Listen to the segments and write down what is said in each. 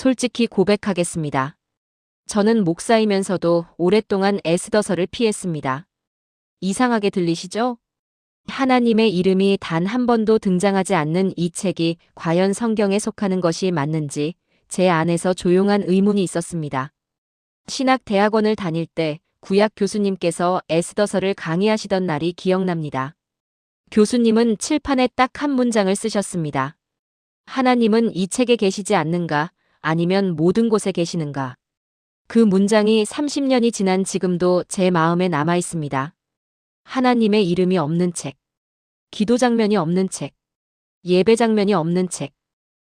솔직히 고백하겠습니다. 저는 목사이면서도 오랫동안 에스더서를 피했습니다. 이상하게 들리시죠? 하나님의 이름이 단 한 번도 등장하지 않는 이 책이 과연 성경에 속하는 것이 맞는지 제 안에서 조용한 의문이 있었습니다. 신학대학원을 다닐 때 구약 교수님께서 에스더서를 강의하시던 날이 기억납니다. 교수님은 칠판에 딱 한 문장을 쓰셨습니다. 하나님은 이 책에 계시지 않는가? 아니면 모든 곳에 계시는가? 그 문장이 30년이 지난 지금도 제 마음에 남아 있습니다. 하나님의 이름이 없는 책. 기도 장면이 없는 책. 예배 장면이 없는 책.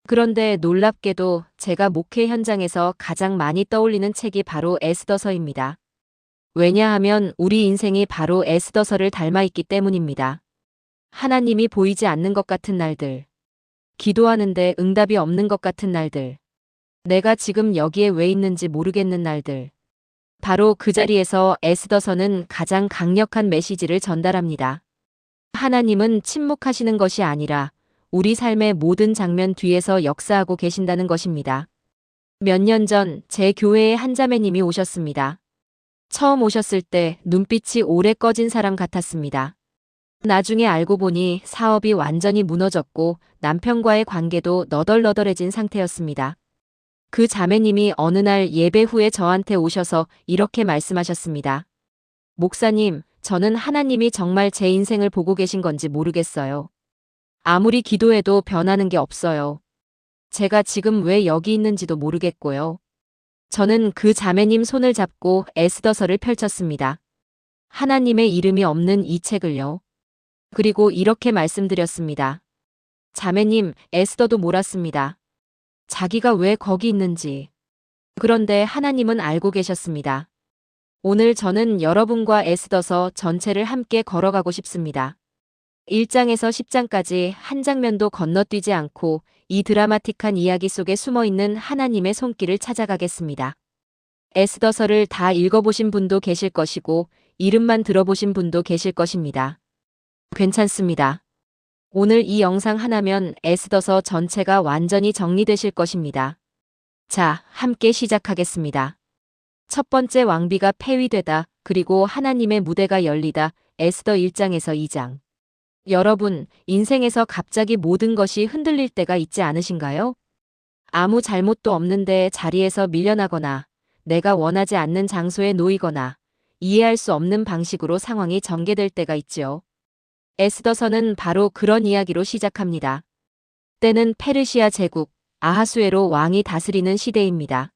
그런데 놀랍게도 제가 목회 현장에서 가장 많이 떠올리는 책이 바로 에스더서입니다. 왜냐하면 우리 인생이 바로 에스더서를 닮아 있기 때문입니다. 하나님이 보이지 않는 것 같은 날들. 기도하는데 응답이 없는 것 같은 날들. 내가 지금 여기에 왜 있는지 모르겠는 날들. 바로 그 자리에서 에스더서는 가장 강력한 메시지를 전달합니다. 하나님은 침묵하시는 것이 아니라 우리 삶의 모든 장면 뒤에서 역사하고 계신다는 것입니다. 몇 년 전 제 교회에 한 자매님이 오셨습니다. 처음 오셨을 때 눈빛이 오래 꺼진 사람 같았습니다. 나중에 알고 보니 사업이 완전히 무너졌고 남편과의 관계도 너덜너덜해진 상태였습니다. 그 자매님이 어느 날 예배 후에 저한테 오셔서 이렇게 말씀하셨습니다. 목사님, 저는 하나님이 정말 제 인생을 보고 계신 건지 모르겠어요. 아무리 기도해도 변하는 게 없어요. 제가 지금 왜 여기 있는지도 모르겠고요. 저는 그 자매님 손을 잡고 에스더서를 펼쳤습니다. 하나님의 이름이 없는 이 책을요. 그리고 이렇게 말씀드렸습니다. 자매님, 에스더도 몰랐습니다. 자기가 왜 거기 있는지. 그런데 하나님은 알고 계셨습니다. 오늘 저는 여러분과 에스더서 전체를 함께 걸어가고 싶습니다. 1장에서 10장까지 한 장면도 건너뛰지 않고 이 드라마틱한 이야기 속에 숨어있는 하나님의 손길을 찾아가겠습니다. 에스더서를 다 읽어보신 분도 계실 것이고 이름만 들어보신 분도 계실 것입니다. 괜찮습니다. 오늘 이 영상 하나면 에스더서 전체가 완전히 정리되실 것입니다. 자, 함께 시작하겠습니다. 첫 번째 왕비가 폐위되다, 그리고 하나님의 무대가 열리다, 에스더 1장에서 2장. 여러분, 인생에서 갑자기 모든 것이 흔들릴 때가 있지 않으신가요? 아무 잘못도 없는데 자리에서 밀려나거나, 내가 원하지 않는 장소에 놓이거나, 이해할 수 없는 방식으로 상황이 전개될 때가 있지요. 에스더서는 바로 그런 이야기로 시작합니다. 때는 페르시아 제국 아하수에로 왕이 다스리는 시대입니다.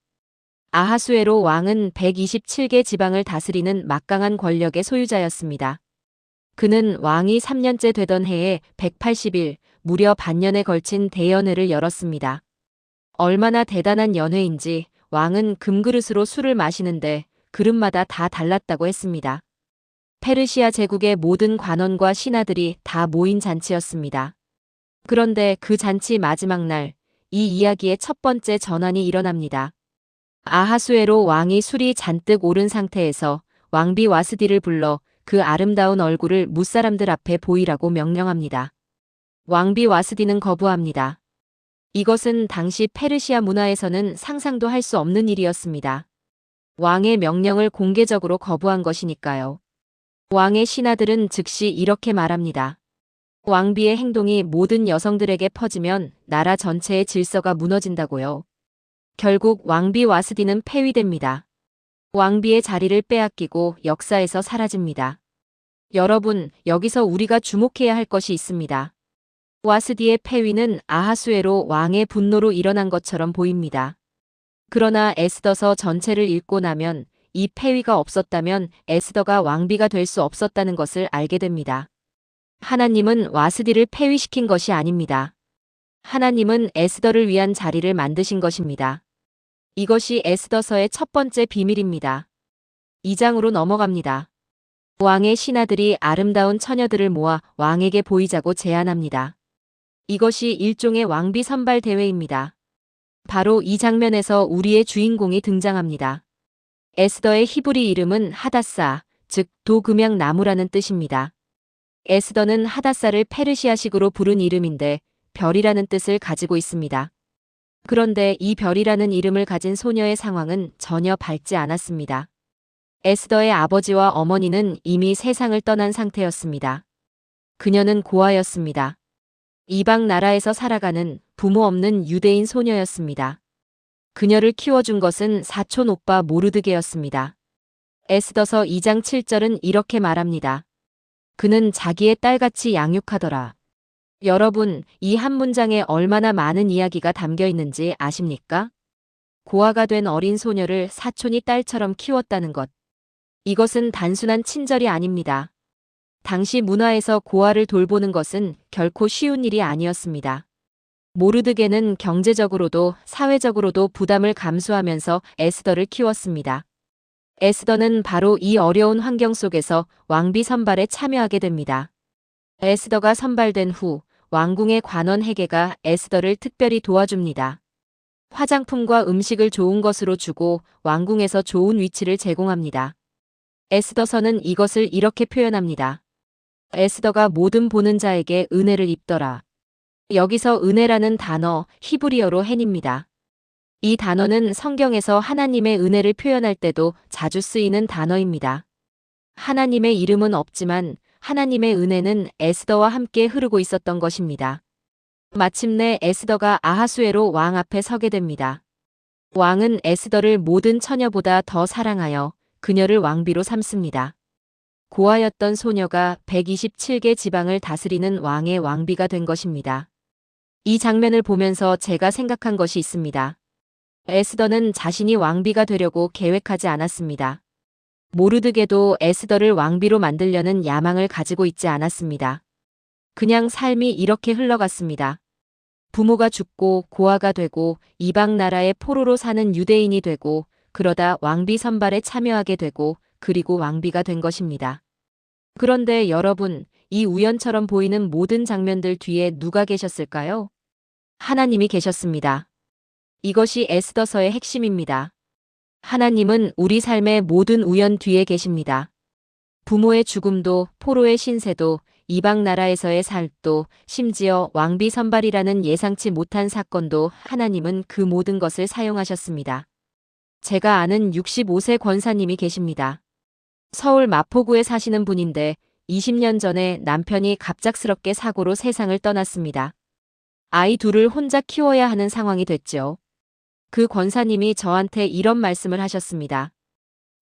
아하수에로 왕은 127개 지방을 다스리는 막강한 권력의 소유자였습니다. 그는 왕이 3년째 되던 해에 180일, 무려 반년에 걸친 대연회를 열었습니다. 얼마나 대단한 연회인지 왕은 금그릇으로 술을 마시는데 그릇마다 다 달랐다고 했습니다. 페르시아 제국의 모든 관원과 신하들이 다 모인 잔치였습니다. 그런데 그 잔치 마지막 날, 이 이야기의 첫 번째 전환이 일어납니다. 아하수에로 왕이 술이 잔뜩 오른 상태에서 왕비 와스디를 불러 그 아름다운 얼굴을 무사람들 앞에 보이라고 명령합니다. 왕비 와스디는 거부합니다. 이것은 당시 페르시아 문화에서는 상상도 할 수 없는 일이었습니다. 왕의 명령을 공개적으로 거부한 것이니까요. 왕의 신하들은 즉시 이렇게 말합니다. 왕비의 행동이 모든 여성들에게 퍼지면 나라 전체의 질서가 무너진다고요. 결국 왕비 와스디는 폐위됩니다. 왕비의 자리를 빼앗기고 역사에서 사라집니다. 여러분, 여기서 우리가 주목해야 할 것이 있습니다. 와스디의 폐위는 아하수에로 왕의 분노로 일어난 것처럼 보입니다. 그러나 에스더서 전체를 읽고 나면 이 폐위가 없었다면 에스더가 왕비가 될 수 없었다는 것을 알게 됩니다. 하나님은 와스디를 폐위시킨 것이 아닙니다. 하나님은 에스더를 위한 자리를 만드신 것입니다. 이것이 에스더서의 첫 번째 비밀입니다. 2장으로 넘어갑니다. 왕의 신하들이 아름다운 처녀들을 모아 왕에게 보이자고 제안합니다. 이것이 일종의 왕비 선발 대회입니다. 바로 이 장면에서 우리의 주인공이 등장합니다. 에스더의 히브리 이름은 하다사, 즉 도금양 나무라는 뜻입니다. 에스더는 하다사를 페르시아식으로 부른 이름인데 별이라는 뜻을 가지고 있습니다. 그런데 이 별이라는 이름을 가진 소녀의 상황은 전혀 밝지 않았습니다. 에스더의 아버지와 어머니는 이미 세상을 떠난 상태였습니다. 그녀는 고아였습니다. 이방 나라에서 살아가는 부모 없는 유대인 소녀였습니다. 그녀를 키워준 것은 사촌 오빠 모르드게였습니다. 에스더서 2장 7절은 이렇게 말합니다. 그는 자기의 딸같이 양육하더라. 여러분, 이 한 문장에 얼마나 많은 이야기가 담겨 있는지 아십니까? 고아가 된 어린 소녀를 사촌이 딸처럼 키웠다는 것. 이것은 단순한 친절이 아닙니다. 당시 문화에서 고아를 돌보는 것은 결코 쉬운 일이 아니었습니다. 모르드게는 경제적으로도 사회적으로도 부담을 감수하면서 에스더를 키웠습니다. 에스더는 바로 이 어려운 환경 속에서 왕비 선발에 참여하게 됩니다. 에스더가 선발된 후 왕궁의 관원 헤게가 에스더를 특별히 도와줍니다. 화장품과 음식을 좋은 것으로 주고 왕궁에서 좋은 위치를 제공합니다. 에스더서는 이것을 이렇게 표현합니다. 에스더가 모든 보는 자에게 은혜를 입더라. 여기서 은혜라는 단어 히브리어로 헨입니다. 이 단어는 성경에서 하나님의 은혜를 표현할 때도 자주 쓰이는 단어입니다. 하나님의 이름은 없지만 하나님의 은혜는 에스더와 함께 흐르고 있었던 것입니다. 마침내 에스더가 아하수에로 왕 앞에 서게 됩니다. 왕은 에스더를 모든 처녀보다 더 사랑하여 그녀를 왕비로 삼습니다. 고아였던 소녀가 127개 지방을 다스리는 왕의 왕비가 된 것입니다. 이 장면을 보면서 제가 생각한 것이 있습니다. 에스더는 자신이 왕비가 되려고 계획하지 않았습니다. 모르드게도 에스더를 왕비로 만들려는 야망을 가지고 있지 않았습니다. 그냥 삶이 이렇게 흘러갔습니다. 부모가 죽고 고아가 되고 이방 나라의 포로로 사는 유대인이 되고 그러다 왕비 선발에 참여하게 되고 그리고 왕비가 된 것입니다. 그런데 여러분, 이 우연처럼 보이는 모든 장면들 뒤에 누가 계셨을까요? 하나님이 계셨습니다. 이것이 에스더서의 핵심입니다. 하나님은 우리 삶의 모든 우연 뒤에 계십니다. 부모의 죽음도, 포로의 신세도, 이방 나라에서의 살도, 심지어 왕비 선발이라는 예상치 못한 사건도 하나님은 그 모든 것을 사용하셨습니다. 제가 아는 65세 권사님이 계십니다. 서울 마포구에 사시는 분인데 20년 전에 남편이 갑작스럽게 사고로 세상을 떠났습니다. 아이 둘을 혼자 키워야 하는 상황이 됐죠. 그 권사님이 저한테 이런 말씀을 하셨습니다.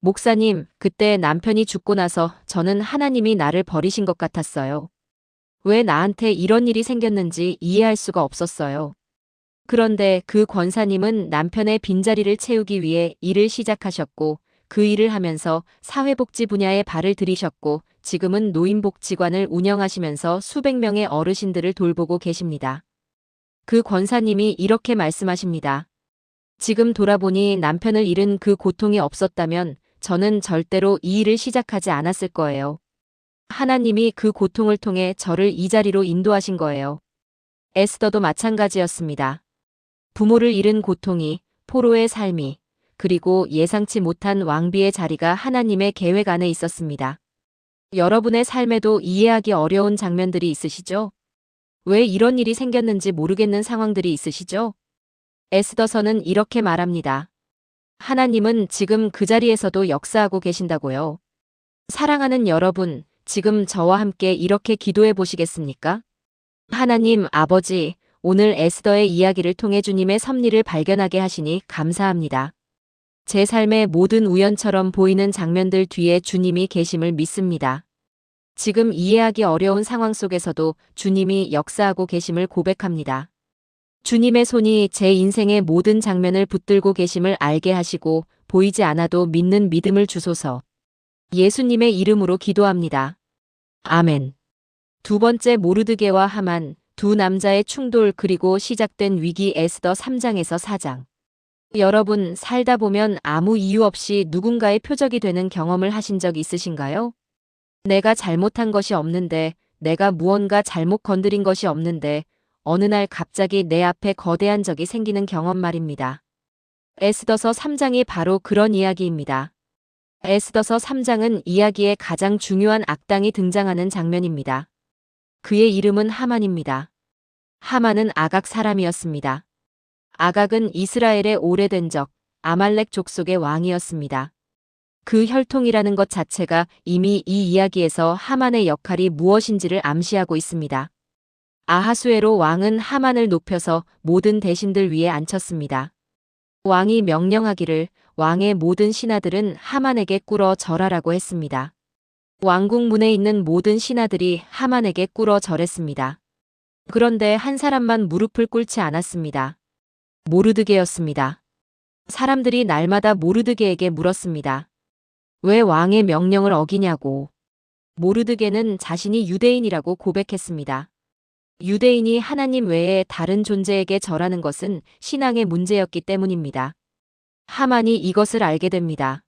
목사님, 그때 남편이 죽고 나서 저는 하나님이 나를 버리신 것 같았어요. 왜 나한테 이런 일이 생겼는지 이해할 수가 없었어요. 그런데 그 권사님은 남편의 빈자리를 채우기 위해 일을 시작하셨고 그 일을 하면서 사회복지 분야에 발을 들이셨고 지금은 노인복지관을 운영하시면서 수백 명의 어르신들을 돌보고 계십니다. 그 권사님이 이렇게 말씀하십니다. 지금 돌아보니 남편을 잃은 그 고통이 없었다면 저는 절대로 이 일을 시작하지 않았을 거예요. 하나님이 그 고통을 통해 저를 이 자리로 인도하신 거예요. 에스더도 마찬가지였습니다. 부모를 잃은 고통이, 포로의 삶이, 그리고 예상치 못한 왕비의 자리가 하나님의 계획 안에 있었습니다. 여러분의 삶에도 이해하기 어려운 장면들이 있으시죠? 왜 이런 일이 생겼는지 모르겠는 상황들이 있으시죠? 에스더서는 이렇게 말합니다. 하나님은 지금 그 자리에서도 역사하고 계신다고요. 사랑하는 여러분, 지금 저와 함께 이렇게 기도해 보시겠습니까? 하나님 아버지, 오늘 에스더의 이야기를 통해 주님의 섭리를 발견하게 하시니 감사합니다. 제 삶의 모든 우연처럼 보이는 장면들 뒤에 주님이 계심을 믿습니다. 지금 이해하기 어려운 상황 속에서도 주님이 역사하고 계심을 고백합니다. 주님의 손이 제 인생의 모든 장면을 붙들고 계심을 알게 하시고 보이지 않아도 믿는 믿음을 주소서. 예수님의 이름으로 기도합니다. 아멘. 두 번째 모르드게와 하만, 두 남자의 충돌 그리고 시작된 위기 에스더 3장에서 4장. 여러분, 살다 보면 아무 이유 없이 누군가의 표적이 되는 경험을 하신 적 있으신가요? 내가 잘못한 것이 없는데, 내가 무언가 잘못 건드린 것이 없는데, 어느 날 갑자기 내 앞에 거대한 적이 생기는 경험 말입니다. 에스더서 3장이 바로 그런 이야기입니다. 에스더서 3장은 이야기의 가장 중요한 악당이 등장하는 장면입니다. 그의 이름은 하만입니다. 하만은 아각 사람이었습니다. 아각은 이스라엘의 오래된 적, 아말렉 족속의 왕이었습니다. 그 혈통이라는 것 자체가 이미 이 이야기에서 하만의 역할이 무엇인지를 암시하고 있습니다. 아하수에로 왕은 하만을 높여서 모든 대신들 위에 앉혔습니다. 왕이 명령하기를 왕의 모든 신하들은 하만에게 꿇어 절하라고 했습니다. 왕궁 문에 있는 모든 신하들이 하만에게 꿇어 절했습니다. 그런데 한 사람만 무릎을 꿇지 않았습니다. 모르드게였습니다. 사람들이 날마다 모르드게에게 물었습니다. 왜 왕의 명령을 어기냐고. 모르드게는 자신이 유대인이라고 고백했습니다. 유대인이 하나님 외에 다른 존재에게 절하는 것은 신앙의 문제였기 때문입니다. 하만이 이것을 알게 됩니다.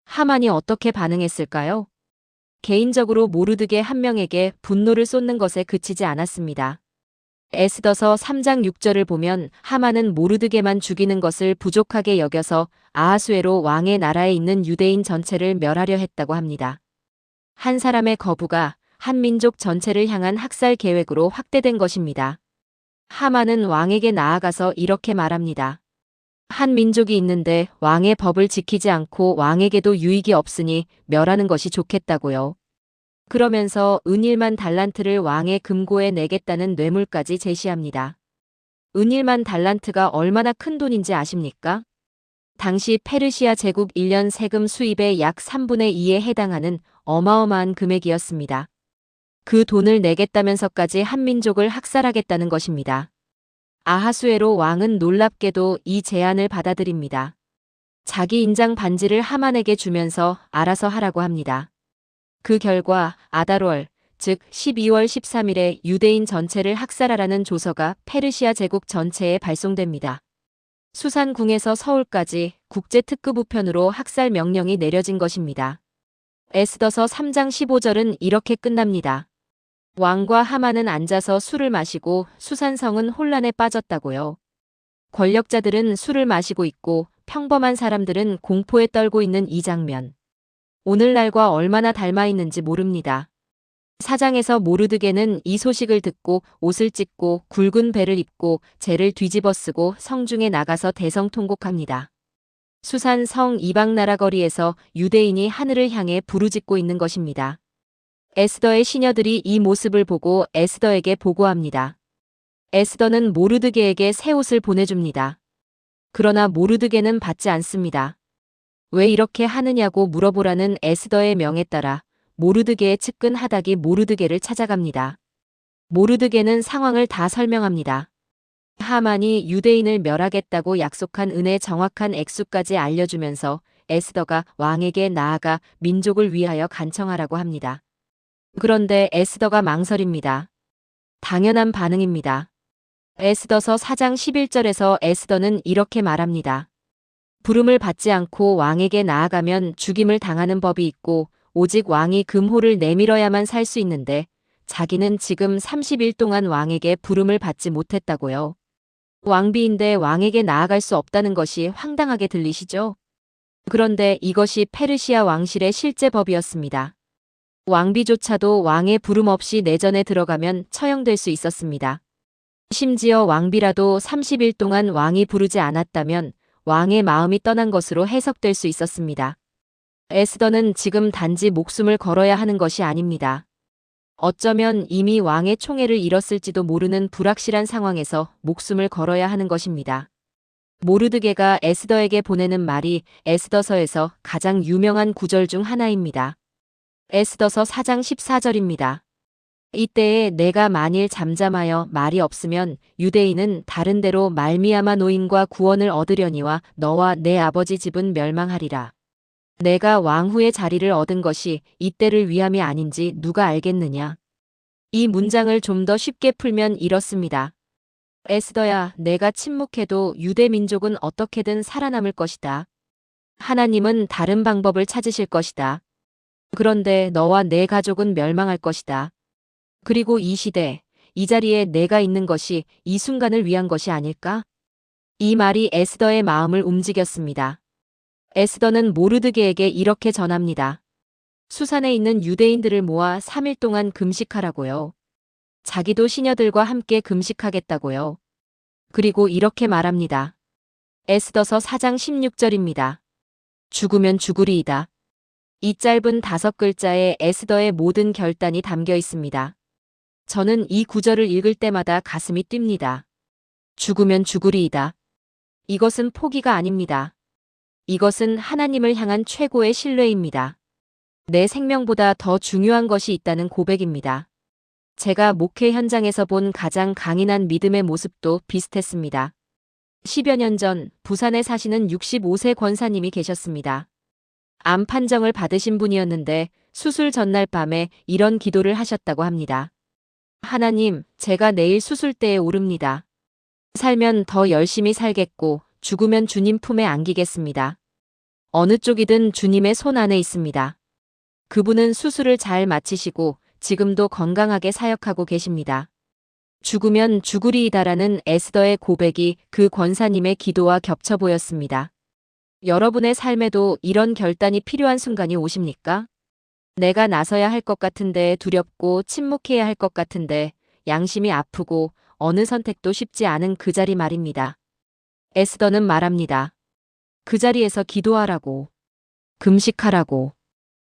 하만이 어떻게 반응했을까요? 개인적으로 모르드게 한 명에게 분노를 쏟는 것에 그치지 않았습니다. 에스더서 3장 6절을 보면 하만은 모르드게만 죽이는 것을 부족하게 여겨서 아하수에로 왕의 나라에 있는 유대인 전체를 멸하려 했다고 합니다. 한 사람의 거부가 한 민족 전체를 향한 학살 계획으로 확대된 것입니다. 하만은 왕에게 나아가서 이렇게 말합니다. 한 민족이 있는데 왕의 법을 지키지 않고 왕에게도 유익이 없으니 멸하는 것이 좋겠다고요. 그러면서 은일만 달란트를 왕의 금고에 내겠다는 뇌물까지 제시합니다. 은일만 달란트가 얼마나 큰 돈인지 아십니까? 당시 페르시아 제국 1년 세금 수입의 약 3분의 2에 해당하는 어마어마한 금액이었습니다. 그 돈을 내겠다면서까지 한 민족을 학살하겠다는 것입니다. 아하수에로 왕은 놀랍게도 이 제안을 받아들입니다. 자기 인장 반지를 하만에게 주면서 알아서 하라고 합니다. 그 결과 아달월, 즉 12월 13일에 유대인 전체를 학살하라는 조서가 페르시아 제국 전체에 발송됩니다. 수산궁에서 서울까지 국제특급 우편으로 학살 명령이 내려진 것입니다. 에스더서 3장 15절은 이렇게 끝납니다. 왕과 하만은 앉아서 술을 마시고 수산성은 혼란에 빠졌다고요. 권력자들은 술을 마시고 있고 평범한 사람들은 공포에 떨고 있는 이 장면. 오늘날과 얼마나 닮아 있는지 모릅니다. 사장에서 모르드게는 이 소식을 듣고 옷을 찢고 굵은 배를 입고 재를 뒤집어 쓰고 성중에 나가서 대성통곡합니다. 수산 성 이방 나라 거리에서 유대인이 하늘을 향해 부르짖고 있는 것입니다. 에스더의 시녀들이 이 모습을 보고 에스더에게 보고합니다. 에스더는 모르드게에게 새 옷을 보내줍니다. 그러나 모르드게는 받지 않습니다. 왜 이렇게 하느냐고 물어보라는 에스더의 명에 따라 모르드게의 측근 하닥이 모르드게를 찾아갑니다. 모르드게는 상황을 다 설명합니다. 하만이 유대인을 멸하겠다고 약속한 은의 정확한 액수까지 알려주면서 에스더가 왕에게 나아가 민족을 위하여 간청하라고 합니다. 그런데 에스더가 망설입니다. 당연한 반응입니다. 에스더서 4장 11절에서 에스더는 이렇게 말합니다. 부름을 받지 않고 왕에게 나아가면 죽임을 당하는 법이 있고 오직 왕이 금호를 내밀어야만 살 수 있는데 자기는 지금 30일 동안 왕에게 부름을 받지 못했다고요. 왕비인데 왕에게 나아갈 수 없다는 것이 황당하게 들리시죠? 그런데 이것이 페르시아 왕실의 실제 법이었습니다. 왕비조차도 왕의 부름 없이 내전에 들어가면 처형될 수 있었습니다. 심지어 왕비라도 30일 동안 왕이 부르지 않았다면 왕의 마음이 떠난 것으로 해석될 수 있었습니다. 에스더는 지금 단지 목숨을 걸어야 하는 것이 아닙니다. 어쩌면 이미 왕의 총애를 잃었을지도 모르는 불확실한 상황에서 목숨을 걸어야 하는 것입니다. 모르드게가 에스더에게 보내는 말이 에스더서에서 가장 유명한 구절 중 하나입니다. 에스더서 4장 14절입니다. 이때에 내가 만일 잠잠하여 말이 없으면 유대인은 다른 데로 말미암아 노임과 구원을 얻으려니와 너와 내 아버지 집은 멸망하리라. 내가 왕후의 자리를 얻은 것이 이때를 위함이 아닌지 누가 알겠느냐. 이 문장을 좀 더 쉽게 풀면 이렇습니다. 에스더야, 내가 침묵해도 유대 민족은 어떻게든 살아남을 것이다. 하나님은 다른 방법을 찾으실 것이다. 그런데 너와 내 가족은 멸망할 것이다. 그리고 이 시대, 이 자리에 내가 있는 것이 이 순간을 위한 것이 아닐까? 이 말이 에스더의 마음을 움직였습니다. 에스더는 모르드게에게 이렇게 전합니다. 수산에 있는 유대인들을 모아 3일 동안 금식하라고요. 자기도 시녀들과 함께 금식하겠다고요. 그리고 이렇게 말합니다. 에스더서 4장 16절입니다. 죽으면 죽으리이다. 이 짧은 5글자에 에스더의 모든 결단이 담겨 있습니다. 저는 이 구절을 읽을 때마다 가슴이 뜁니다. 죽으면 죽으리이다. 이것은 포기가 아닙니다. 이것은 하나님을 향한 최고의 신뢰입니다. 내 생명보다 더 중요한 것이 있다는 고백입니다. 제가 목회 현장에서 본 가장 강인한 믿음의 모습도 비슷했습니다. 10여 년 전 부산에 사시는 65세 권사님이 계셨습니다. 암 판정을 받으신 분이었는데 수술 전날 밤에 이런 기도를 하셨다고 합니다. 하나님, 제가 내일 수술대에 오릅니다. 살면 더 열심히 살겠고 죽으면 주님 품에 안기겠습니다. 어느 쪽이든 주님의 손 안에 있습니다. 그분은 수술을 잘 마치시고 지금도 건강하게 사역하고 계십니다. 죽으면 죽으리이다라는 에스더의 고백이 그 권사님의 기도와 겹쳐 보였습니다. 여러분의 삶에도 이런 결단이 필요한 순간이 오십니까? 내가 나서야 할 것 같은데 두렵고 침묵해야 할 것 같은데 양심이 아프고 어느 선택도 쉽지 않은 그 자리 말입니다. 에스더는 말합니다. 그 자리에서 기도하라고, 금식하라고,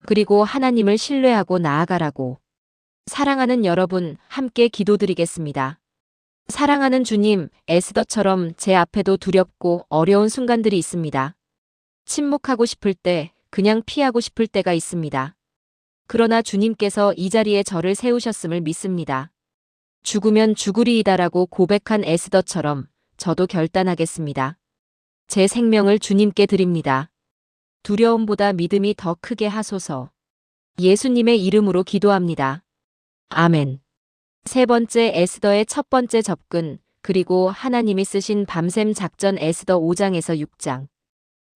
그리고 하나님을 신뢰하고 나아가라고. 사랑하는 여러분, 함께 기도드리겠습니다. 사랑하는 주님, 에스더처럼 제 앞에도 두렵고 어려운 순간들이 있습니다. 침묵하고 싶을 때, 그냥 피하고 싶을 때가 있습니다. 그러나 주님께서 이 자리에 저를 세우셨음을 믿습니다. 죽으면 죽으리이다라고 고백한 에스더처럼 저도 결단하겠습니다. 제 생명을 주님께 드립니다. 두려움보다 믿음이 더 크게 하소서. 예수님의 이름으로 기도합니다. 아멘. 세 번째, 에스더의 첫 번째 접근, 그리고 하나님이 쓰신 밤샘 작전. 에스더 5장에서 6장.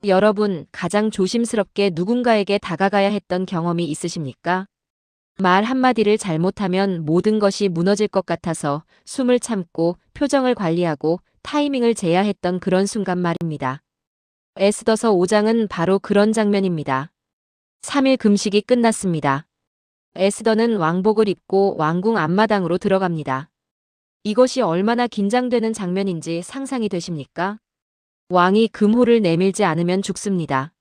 여러분, 가장 조심스럽게 누군가에게 다가가야 했던 경험이 있으십니까? 말 한마디를 잘못하면 모든 것이 무너질 것 같아서 숨을 참고 표정을 관리하고 타이밍을 재야 했던 그런 순간 말입니다. 에스더서 5장은 바로 그런 장면입니다. 3일 금식이 끝났습니다. 에스더는 왕복을 입고 왕궁 앞마당으로 들어갑니다. 이것이 얼마나 긴장되는 장면인지 상상이 되십니까? 왕이 금호를 내밀지 않으면 죽습니다.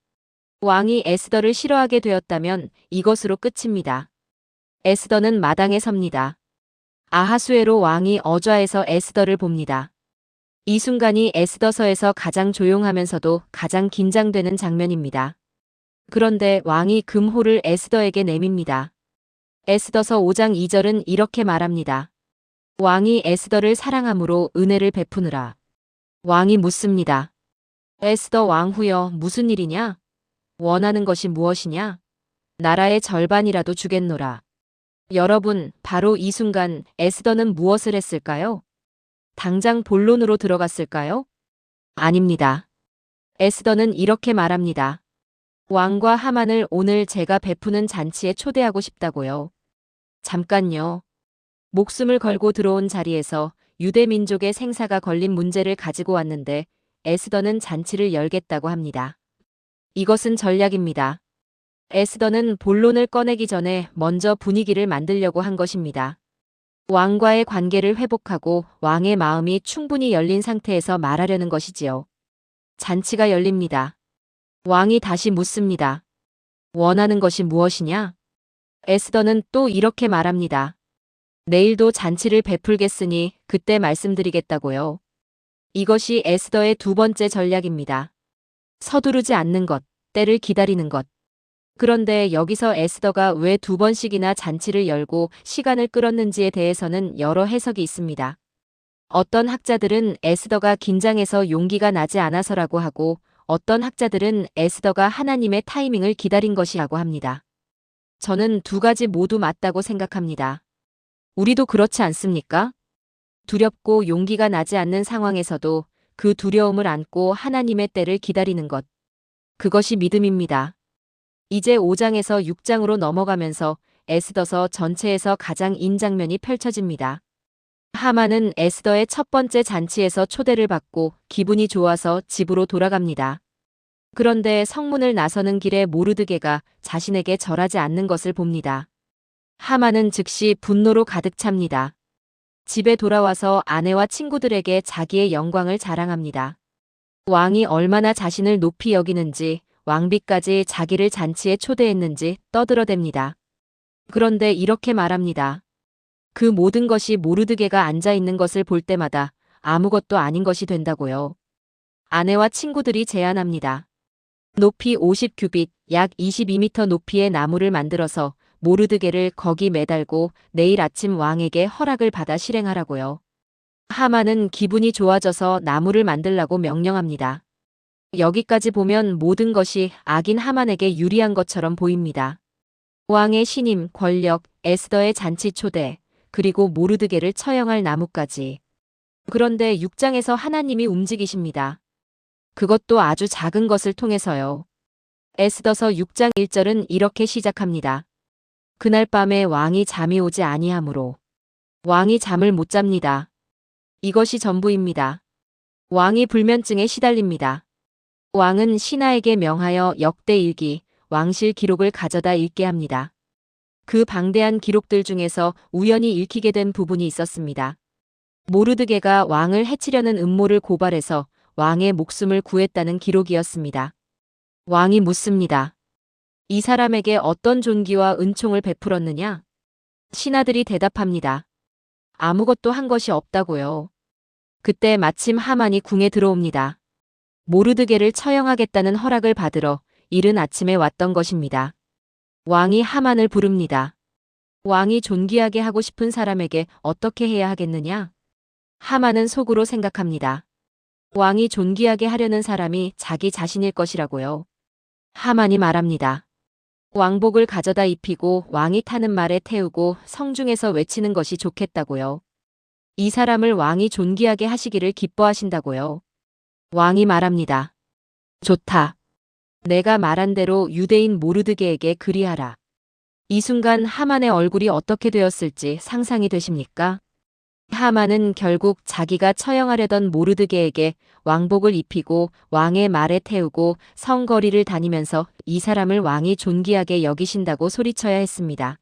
왕이 에스더를 싫어하게 되었다면 이것으로 끝입니다. 에스더는 마당에 섭니다. 아하수에로 왕이 어좌에서 에스더를 봅니다. 이 순간이 에스더서에서 가장 조용하면서도 가장 긴장되는 장면입니다. 그런데 왕이 금호를 에스더에게 내밉니다. 에스더서 5장 2절은 이렇게 말합니다. 왕이 에스더를 사랑함으로 은혜를 베푸느라. 왕이 묻습니다. 에스더 왕후여, 무슨 일이냐? 원하는 것이 무엇이냐? 나라의 절반이라도 주겠노라. 여러분, 바로 이 순간 에스더는 무엇을 했을까요? 당장 본론으로 들어갔을까요? 아닙니다. 에스더는 이렇게 말합니다. 왕과 하만을 오늘 제가 베푸는 잔치에 초대하고 싶다고요. 잠깐요. 목숨을 걸고 들어온 자리에서 유대 민족의 생사가 걸린 문제를 가지고 왔는데 에스더는 잔치를 열겠다고 합니다. 이것은 전략입니다. 에스더는 본론을 꺼내기 전에 먼저 분위기를 만들려고 한 것입니다. 왕과의 관계를 회복하고 왕의 마음이 충분히 열린 상태에서 말하려는 것이지요. 잔치가 열립니다. 왕이 다시 묻습니다. 원하는 것이 무엇이냐? 에스더는 또 이렇게 말합니다. 내일도 잔치를 베풀겠으니 그때 말씀드리겠다고요. 이것이 에스더의 두 번째 전략입니다. 서두르지 않는 것, 때를 기다리는 것. 그런데 여기서 에스더가 왜 두 번씩이나 잔치를 열고 시간을 끌었는지에 대해서는 여러 해석이 있습니다. 어떤 학자들은 에스더가 긴장해서 용기가 나지 않아서라고 하고 어떤 학자들은 에스더가 하나님의 타이밍을 기다린 것이라고 합니다. 저는 두 가지 모두 맞다고 생각합니다. 우리도 그렇지 않습니까? 두렵고 용기가 나지 않는 상황에서도 그 두려움을 안고 하나님의 때를 기다리는 것. 그것이 믿음입니다. 이제 5장에서 6장으로 넘어가면서 에스더서 전체에서 가장 인장면이 펼쳐집니다. 하만은 에스더의 첫 번째 잔치에서 초대를 받고 기분이 좋아서 집으로 돌아갑니다. 그런데 성문을 나서는 길에 모르드게가 자신에게 절하지 않는 것을 봅니다. 하만은 즉시 분노로 가득 찹니다. 집에 돌아와서 아내와 친구들에게 자기의 영광을 자랑합니다. 왕이 얼마나 자신을 높이 여기는지, 왕비까지 자기를 잔치에 초대했는지 떠들어댑니다. 그런데 이렇게 말합니다. 그 모든 것이 모르드게가 앉아 있는 것을 볼 때마다 아무것도 아닌 것이 된다고요. 아내와 친구들이 제안합니다. 높이 50규빗, 약 22m 높이의 나무를 만들어서 모르드게를 거기 매달고 내일 아침 왕에게 허락을 받아 실행하라고요. 하만은 기분이 좋아져서 나무를 만들라고 명령합니다. 여기까지 보면 모든 것이 악인 하만에게 유리한 것처럼 보입니다. 왕의 신임, 권력, 에스더의 잔치 초대, 그리고 모르드게를 처형할 나무까지. 그런데 6장에서 하나님이 움직이십니다. 그것도 아주 작은 것을 통해서요. 에스더서 6장 1절은 이렇게 시작합니다. 그날 밤에 왕이 잠이 오지 아니하므로. 왕이 잠을 못 잡니다. 이것이 전부입니다. 왕이 불면증에 시달립니다. 왕은 신하에게 명하여 역대 일기, 왕실 기록을 가져다 읽게 합니다. 그 방대한 기록들 중에서 우연히 읽히게 된 부분이 있었습니다. 모르드게가 왕을 해치려는 음모를 고발해서 왕의 목숨을 구했다는 기록이었습니다. 왕이 묻습니다. 이 사람에게 어떤 존귀와 은총을 베풀었느냐? 신하들이 대답합니다. 아무것도 한 것이 없다고요. 그때 마침 하만이 궁에 들어옵니다. 모르드게를 처형하겠다는 허락을 받으러 이른 아침에 왔던 것입니다. 왕이 하만을 부릅니다. 왕이 존귀하게 하고 싶은 사람에게 어떻게 해야 하겠느냐? 하만은 속으로 생각합니다. 왕이 존귀하게 하려는 사람이 자기 자신일 것이라고요. 하만이 말합니다. 왕복을 가져다 입히고 왕이 타는 말에 태우고 성중에서 외치는 것이 좋겠다고요. 이 사람을 왕이 존귀하게 하시기를 기뻐하신다고요. 왕이 말합니다. 좋다. 내가 말한 대로 유대인 모르드게에게 그리하라. 이 순간 하만의 얼굴이 어떻게 되었을지 상상이 되십니까? 하만은 결국 자기가 처형하려던 모르드게에게 왕복을 입히고 왕의 말에 태우고 성거리를 다니면서 이 사람을 왕이 존귀하게 여기신다고 소리쳐야 했습니다.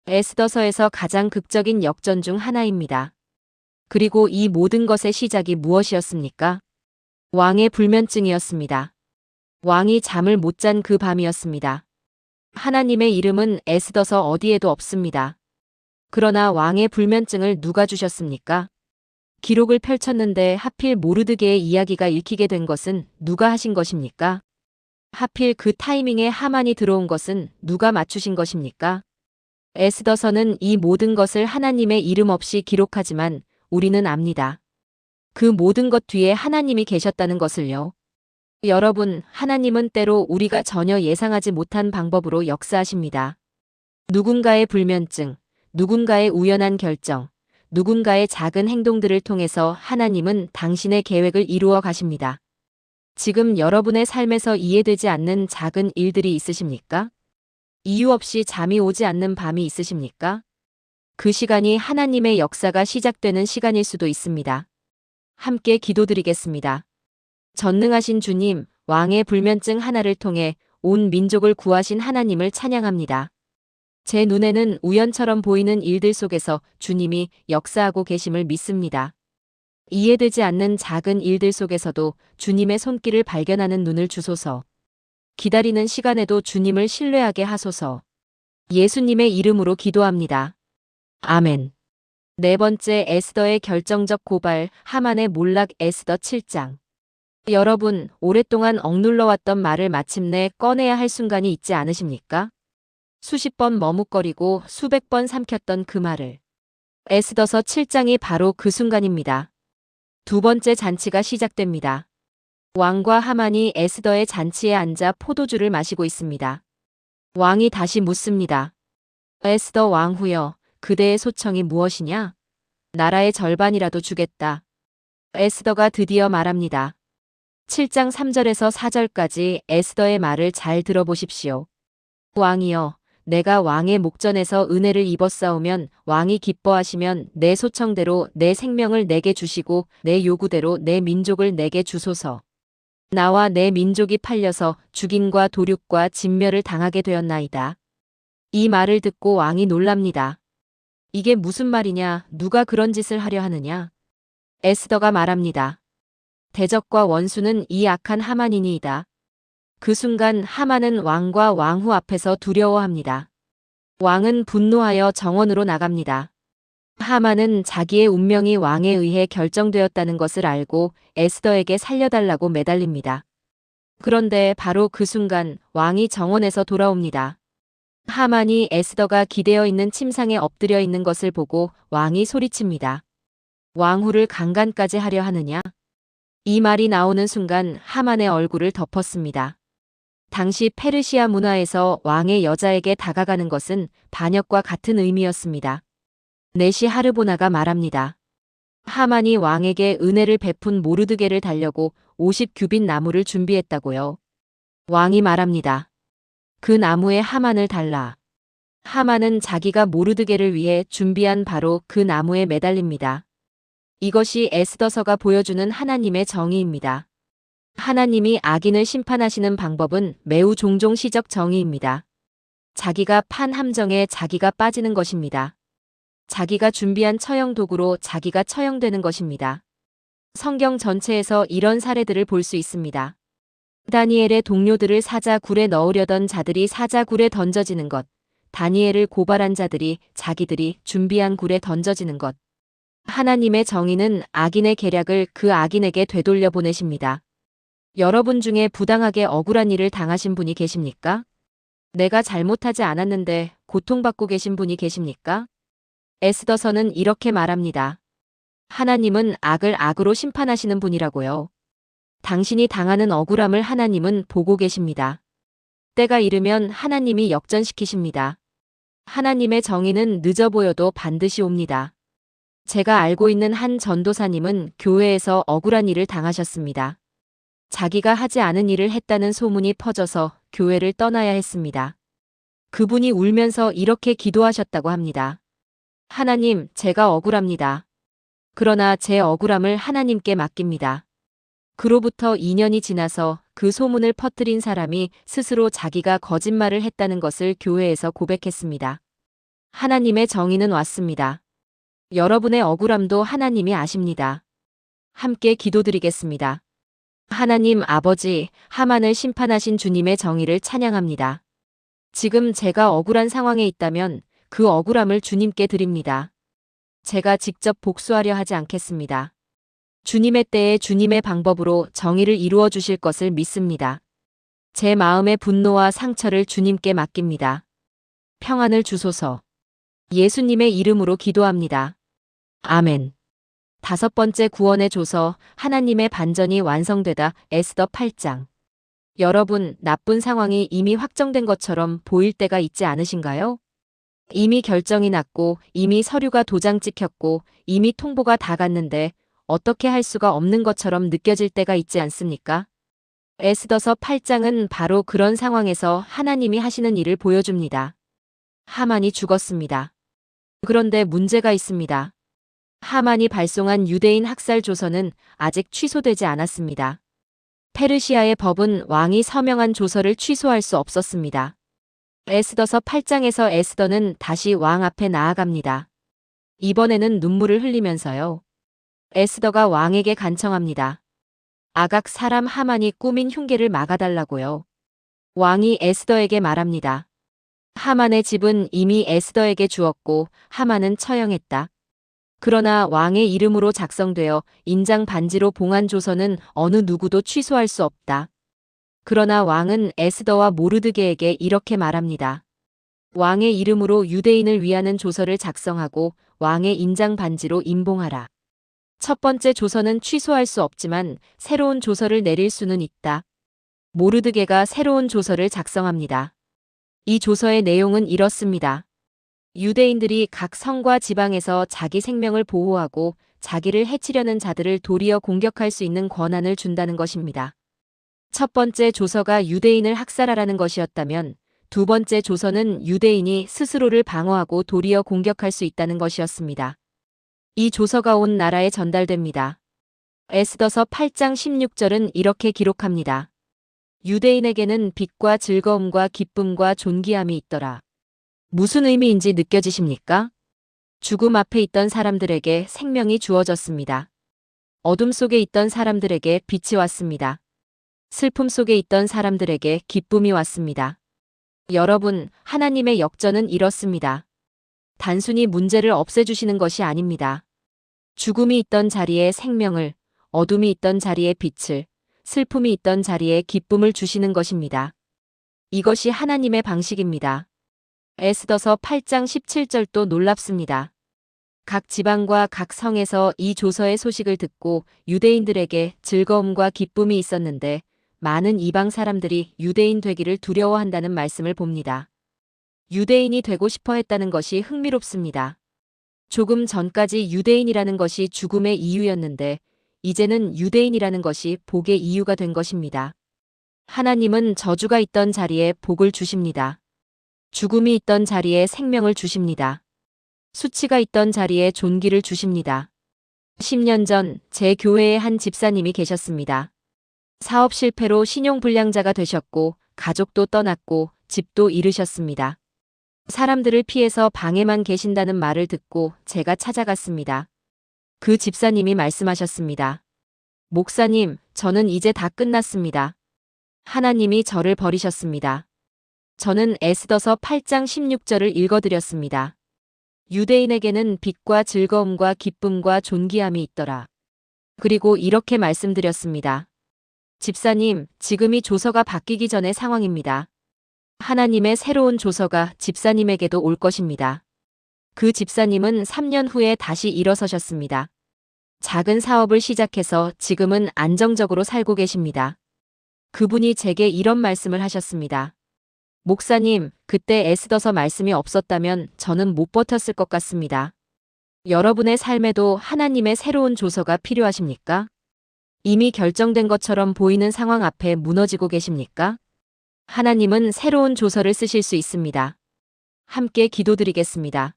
에스더서에서 가장 극적인 역전 중 하나입니다. 그리고 이 모든 것의 시작이 무엇이었습니까? 왕의 불면증이었습니다. 왕이 잠을 못 잔 그 밤이었습니다. 하나님의 이름은 에스더서 어디에도 없습니다. 그러나 왕의 불면증을 누가 주셨습니까? 기록을 펼쳤는데 하필 모르드게의 이야기가 읽히게 된 것은 누가 하신 것입니까? 하필 그 타이밍에 하만이 들어온 것은 누가 맞추신 것입니까? 에스더서는 이 모든 것을 하나님의 이름 없이 기록하지만 우리는 압니다. 그 모든 것 뒤에 하나님이 계셨다는 것을요. 여러분, 하나님은 때로 우리가 전혀 예상하지 못한 방법으로 역사하십니다. 누군가의 불면증, 누군가의 우연한 결정, 누군가의 작은 행동들을 통해서 하나님은 당신의 계획을 이루어 가십니다. 지금 여러분의 삶에서 이해되지 않는 작은 일들이 있으십니까? 이유 없이 잠이 오지 않는 밤이 있으십니까? 그 시간이 하나님의 역사가 시작되는 시간일 수도 있습니다. 함께 기도드리겠습니다. 전능하신 주님, 왕의 불면증 하나를 통해 온 민족을 구하신 하나님을 찬양합니다. 제 눈에는 우연처럼 보이는 일들 속에서 주님이 역사하고 계심을 믿습니다. 이해되지 않는 작은 일들 속에서도 주님의 손길을 발견하는 눈을 주소서. 기다리는 시간에도 주님을 신뢰하게 하소서. 예수님의 이름으로 기도합니다. 아멘. 네 번째, 에스더의 결정적 고발, 하만의 몰락. 에스더 7장. 여러분, 오랫동안 억눌러왔던 말을 마침내 꺼내야 할 순간이 있지 않으십니까? 수십 번 머뭇거리고 수백 번 삼켰던 그 말을. 에스더서 7장이 바로 그 순간입니다. 두 번째 잔치가 시작됩니다. 왕과 하만이 에스더의 잔치에 앉아 포도주를 마시고 있습니다. 왕이 다시 묻습니다. 에스더 왕후여, 그대의 소청이 무엇이냐? 나라의 절반이라도 주겠다. 에스더가 드디어 말합니다. 7장 3절에서 4절까지 에스더의 말을 잘 들어보십시오. 왕이여, 내가 왕의 목전에서 은혜를 입었사오면 왕이 기뻐하시면 내 소청대로 내 생명을 내게 주시고 내 요구대로 내 민족을 내게 주소서. 나와 내 민족이 팔려서 죽임과 도륙과 진멸을 당하게 되었나이다. 이 말을 듣고 왕이 놀랍니다. 이게 무슨 말이냐? 누가 그런 짓을 하려 하느냐? 에스더가 말합니다. 대적과 원수는 이 악한 하만이니이다. 그 순간 하만은 왕과 왕후 앞에서 두려워합니다. 왕은 분노하여 정원으로 나갑니다. 하만은 자기의 운명이 왕에 의해 결정되었다는 것을 알고 에스더에게 살려달라고 매달립니다. 그런데 바로 그 순간 왕이 정원에서 돌아옵니다. 하만이 에스더가 기대어 있는 침상에 엎드려 있는 것을 보고 왕이 소리칩니다. 왕후를 강간까지 하려 하느냐? 이 말이 나오는 순간 하만의 얼굴을 덮었습니다. 당시 페르시아 문화에서 왕의 여자에게 다가가는 것은 반역과 같은 의미였습니다. 네시 하르보나가 말합니다. 하만이 왕에게 은혜를 베푼 모르드게를 달려고 50규빗 나무를 준비했다고요. 왕이 말합니다. 그 나무에 하만을 달라. 하만은 자기가 모르드게를 위해 준비한 바로 그 나무에 매달립니다. 이것이 에스더서가 보여주는 하나님의 정의입니다. 하나님이 악인을 심판하시는 방법은 매우 종종 시적 정의입니다. 자기가 판 함정에 자기가 빠지는 것입니다. 자기가 준비한 처형 도구로 자기가 처형되는 것입니다. 성경 전체에서 이런 사례들을 볼 수 있습니다. 다니엘의 동료들을 사자굴에 넣으려던 자들이 사자굴에 던져지는 것, 다니엘을 고발한 자들이 자기들이 준비한 굴에 던져지는 것. 하나님의 정의는 악인의 계략을 그 악인에게 되돌려 보내십니다. 여러분 중에 부당하게 억울한 일을 당하신 분이 계십니까? 내가 잘못하지 않았는데 고통받고 계신 분이 계십니까? 에스더서는 이렇게 말합니다. 하나님은 악을 악으로 심판하시는 분이라고요. 당신이 당하는 억울함을 하나님은 보고 계십니다. 때가 이르면 하나님이 역전시키십니다. 하나님의 정의는 늦어 보여도 반드시 옵니다. 제가 알고 있는 한 전도사님은 교회에서 억울한 일을 당하셨습니다. 자기가 하지 않은 일을 했다는 소문이 퍼져서 교회를 떠나야 했습니다. 그분이 울면서 이렇게 기도하셨다고 합니다. 하나님, 제가 억울합니다. 그러나 제 억울함을 하나님께 맡깁니다. 그로부터 2년이 지나서 그 소문을 퍼뜨린 사람이 스스로 자기가 거짓말을 했다는 것을 교회에서 고백했습니다. 하나님의 정의는 왔습니다. 여러분의 억울함도 하나님이 아십니다. 함께 기도드리겠습니다. 하나님 아버지, 하만을 심판하신 주님의 정의를 찬양합니다. 지금 제가 억울한 상황에 있다면 그 억울함을 주님께 드립니다. 제가 직접 복수하려 하지 않겠습니다. 주님의 때에 주님의 방법으로 정의를 이루어 주실 것을 믿습니다. 제 마음의 분노와 상처를 주님께 맡깁니다. 평안을 주소서. 예수님의 이름으로 기도합니다. 아멘. 5번째 구원의 조서, 하나님의 반전이 완성되다. 에스더 8장. 여러분, 나쁜 상황이 이미 확정된 것처럼 보일 때가 있지 않으신가요? 이미 결정이 났고, 이미 서류가 도장 찍혔고, 이미 통보가 다 갔는데 어떻게 할 수가 없는 것처럼 느껴질 때가 있지 않습니까? 에스더서 8장은 바로 그런 상황에서 하나님이 하시는 일을 보여줍니다. 하만이 죽었습니다. 그런데 문제가 있습니다. 하만이 발송한 유대인 학살 조서는 아직 취소되지 않았습니다. 페르시아의 법은 왕이 서명한 조서를 취소할 수 없었습니다. 에스더서 8장에서 에스더는 다시 왕 앞에 나아갑니다. 이번에는 눈물을 흘리면서요. 에스더가 왕에게 간청합니다. 아각 사람 하만이 꾸민 흉계를 막아달라고요. 왕이 에스더에게 말합니다. 하만의 집은 이미 에스더에게 주었고 하만은 처형했다. 그러나 왕의 이름으로 작성되어 인장 반지로 봉한 조서는 어느 누구도 취소할 수 없다. 그러나 왕은 에스더와 모르드게에게 이렇게 말합니다. 왕의 이름으로 유대인을 위하는 조서를 작성하고 왕의 인장 반지로 임봉하라. 첫 번째 조서는 취소할 수 없지만 새로운 조서를 내릴 수는 있다. 모르드게가 새로운 조서를 작성합니다. 이 조서의 내용은 이렇습니다. 유대인들이 각 성과 지방에서 자기 생명을 보호하고 자기를 해치려는 자들을 도리어 공격할 수 있는 권한을 준다는 것입니다. 첫 번째 조서가 유대인을 학살하라는 것이었다면 두 번째 조서는 유대인이 스스로를 방어하고 도리어 공격할 수 있다는 것이었습니다. 이 조서가 온 나라에 전달됩니다. 에스더서 8장 16절은 이렇게 기록합니다. 유대인에게는 빛과 즐거움과 기쁨과 존귀함이 있더라. 무슨 의미인지 느껴지십니까? 죽음 앞에 있던 사람들에게 생명이 주어졌습니다. 어둠 속에 있던 사람들에게 빛이 왔습니다. 슬픔 속에 있던 사람들에게 기쁨이 왔습니다. 여러분, 하나님의 역전은 이렇습니다. 단순히 문제를 없애주시는 것이 아닙니다. 죽음이 있던 자리에 생명을, 어둠이 있던 자리에 빛을, 슬픔이 있던 자리에 기쁨을 주시는 것입니다. 이것이 하나님의 방식입니다. 에스더서 8장 17절도 놀랍습니다. 각 지방과 각 성에서 이 조서의 소식을 듣고 유대인들에게 즐거움과 기쁨이 있었는데 많은 이방 사람들이 유대인 되기를 두려워한다는 말씀을 봅니다. 유대인이 되고 싶어 했다는 것이 흥미롭습니다. 조금 전까지 유대인이라는 것이 죽음의 이유였는데 이제는 유대인이라는 것이 복의 이유가 된 것입니다. 하나님은 저주가 있던 자리에 복을 주십니다. 죽음이 있던 자리에 생명을 주십니다. 수치가 있던 자리에 존귀를 주십니다. 10년 전 제 교회에 한 집사님이 계셨습니다. 사업 실패로 신용불량자가 되셨고 가족도 떠났고 집도 잃으셨습니다. 사람들을 피해서 방에만 계신다는 말을 듣고 제가 찾아갔습니다. 그 집사님이 말씀하셨습니다. 목사님, 저는 이제 다 끝났습니다. 하나님이 저를 버리셨습니다. 저는 에스더서 8장 16절을 읽어드렸습니다. 유대인에게는 빛과 즐거움과 기쁨과 존귀함이 있더라. 그리고 이렇게 말씀드렸습니다. 집사님, 지금이 조서가 바뀌기 전의 상황입니다. 하나님의 새로운 조서가 집사님에게도 올 것입니다. 그 집사님은 3년 후에 다시 일어서셨습니다. 작은 사업을 시작해서 지금은 안정적으로 살고 계십니다. 그분이 제게 이런 말씀을 하셨습니다. 목사님, 그때 에스더서 말씀이 없었다면 저는 못 버텼을 것 같습니다. 여러분의 삶에도 하나님의 새로운 조서가 필요하십니까? 이미 결정된 것처럼 보이는 상황 앞에 무너지고 계십니까? 하나님은 새로운 조서를 쓰실 수 있습니다. 함께 기도드리겠습니다.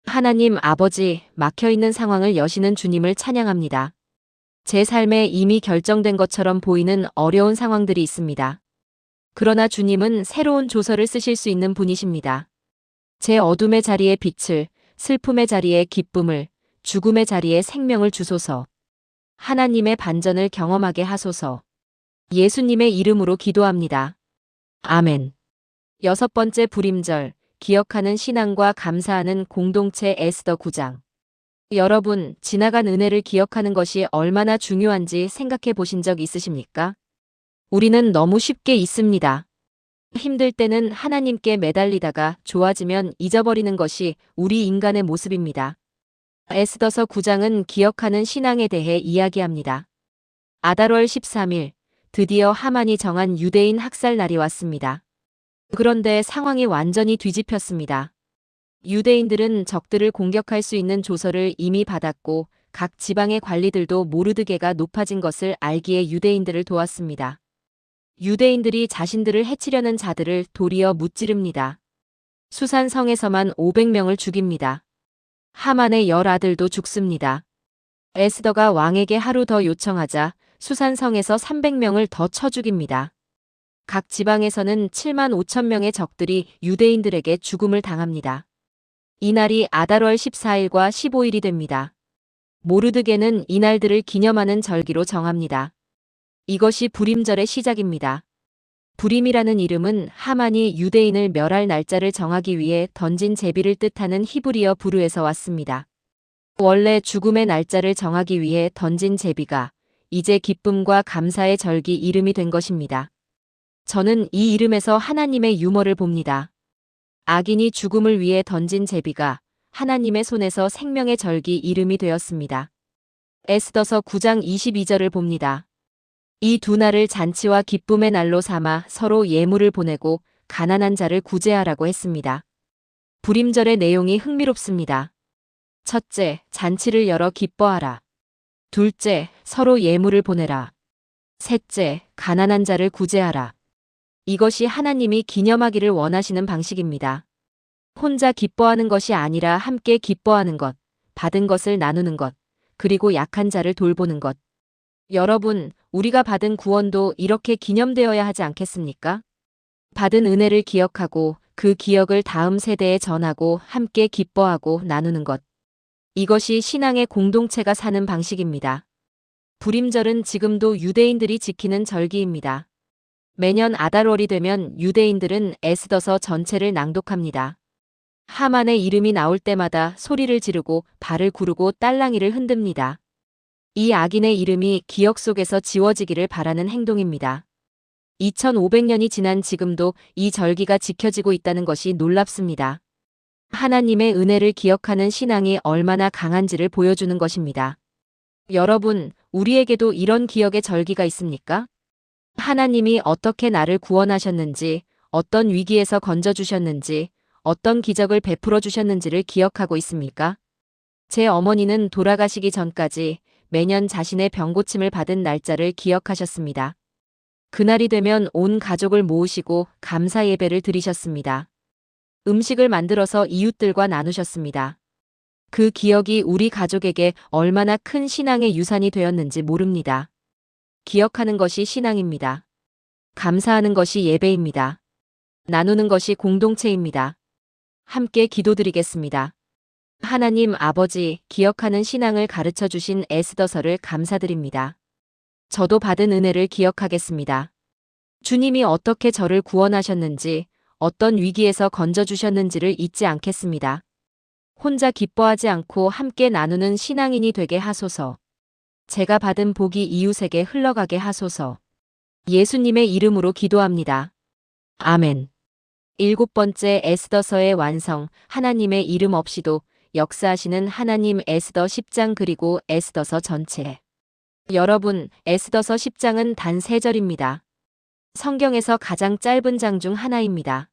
하나님 아버지, 막혀있는 상황을 여시는 주님을 찬양합니다. 제 삶에 이미 결정된 것처럼 보이는 어려운 상황들이 있습니다. 그러나 주님은 새로운 조서를 쓰실 수 있는 분이십니다. 제 어둠의 자리에 빛을, 슬픔의 자리에 기쁨을, 죽음의 자리에 생명을 주소서. 하나님의 반전을 경험하게 하소서. 예수님의 이름으로 기도합니다. 아멘. 6번째 불임절, 기억하는 신앙과 감사하는 공동체 에스더 9장. 여러분, 지나간 은혜를 기억하는 것이 얼마나 중요한지 생각해 보신 적 있으십니까? 우리는 너무 쉽게 잊습니다. 힘들 때는 하나님께 매달리다가 좋아지면 잊어버리는 것이 우리 인간의 모습입니다. 에스더서 9장은 기억하는 신앙에 대해 이야기합니다. 아달월 13일, 드디어 하만이 정한 유대인 학살 날이 왔습니다. 그런데 상황이 완전히 뒤집혔습니다. 유대인들은 적들을 공격할 수 있는 조서를 이미 받았고 각 지방의 관리들도 모르드게가 높아진 것을 알기에 유대인들을 도왔습니다. 유대인들이 자신들을 해치려는 자들을 도리어 무찌릅니다. 수산성에서만 500명을 죽입니다. 하만의 10아들도 죽습니다. 에스더가 왕에게 하루 더 요청하자 수산성에서 300명을 더 쳐 죽입니다. 각 지방에서는 7만 5천 명의 적들이 유대인들에게 죽음을 당합니다. 이날이 아달월 14일과 15일이 됩니다. 모르드게는 이날들을 기념하는 절기로 정합니다. 이것이 불임절의 시작입니다. 불임이라는 이름은 하만이 유대인을 멸할 날짜를 정하기 위해 던진 제비를 뜻하는 히브리어 부르에서 왔습니다. 원래 죽음의 날짜를 정하기 위해 던진 제비가 이제 기쁨과 감사의 절기 이름이 된 것입니다. 저는 이 이름에서 하나님의 유머를 봅니다. 악인이 죽음을 위해 던진 제비가 하나님의 손에서 생명의 절기 이름이 되었습니다. 에스더서 9장 22절을 봅니다. 이 두 날을 잔치와 기쁨의 날로 삼아 서로 예물을 보내고 가난한 자를 구제하라고 했습니다. 불임절의 내용이 흥미롭습니다. 첫째, 잔치를 열어 기뻐하라. 둘째, 서로 예물을 보내라. 셋째, 가난한 자를 구제하라. 이것이 하나님이 기념하기를 원하시는 방식입니다. 혼자 기뻐하는 것이 아니라 함께 기뻐하는 것, 받은 것을 나누는 것, 그리고 약한 자를 돌보는 것. 여러분, 우리가 받은 구원도 이렇게 기념되어야 하지 않겠습니까? 받은 은혜를 기억하고 그 기억을 다음 세대에 전하고 함께 기뻐하고 나누는 것. 이것이 신앙의 공동체가 사는 방식입니다. 불임절은 지금도 유대인들이 지키는 절기입니다. 매년 아달월이 되면 유대인들은 에스더서 전체를 낭독합니다. 하만의 이름이 나올 때마다 소리를 지르고 발을 구르고 딸랑이를 흔듭니다. 이 악인의 이름이 기억 속에서 지워지기를 바라는 행동입니다. 2500년이 지난 지금도 이 절기가 지켜지고 있다는 것이 놀랍습니다. 하나님의 은혜를 기억하는 신앙이 얼마나 강한지를 보여주는 것입니다. 여러분, 우리에게도 이런 기억의 절기가 있습니까? 하나님이 어떻게 나를 구원하셨는지, 어떤 위기에서 건져주셨는지, 어떤 기적을 베풀어 주셨는지를 기억하고 있습니까? 제 어머니는 돌아가시기 전까지 매년 자신의 병고침을 받은 날짜를 기억하셨습니다. 그날이 되면 온 가족을 모으시고 감사 예배를 드리셨습니다. 음식을 만들어서 이웃들과 나누셨습니다. 그 기억이 우리 가족에게 얼마나 큰 신앙의 유산이 되었는지 모릅니다. 기억하는 것이 신앙입니다. 감사하는 것이 예배입니다. 나누는 것이 공동체입니다. 함께 기도드리겠습니다. 하나님 아버지, 기억하는 신앙을 가르쳐 주신 에스더서를 감사드립니다. 저도 받은 은혜를 기억하겠습니다. 주님이 어떻게 저를 구원하셨는지, 어떤 위기에서 건져주셨는지를 잊지 않겠습니다. 혼자 기뻐하지 않고 함께 나누는 신앙인이 되게 하소서. 제가 받은 복이 이웃에게 흘러가게 하소서. 예수님의 이름으로 기도합니다. 아멘. 7번째 에스더서의 완성. 하나님의 이름 없이도 역사하시는 하나님. 에스더 10장 그리고 에스더서 전체. 여러분, 에스더서 10장은 단 3절입니다. 성경에서 가장 짧은 장 중 하나입니다.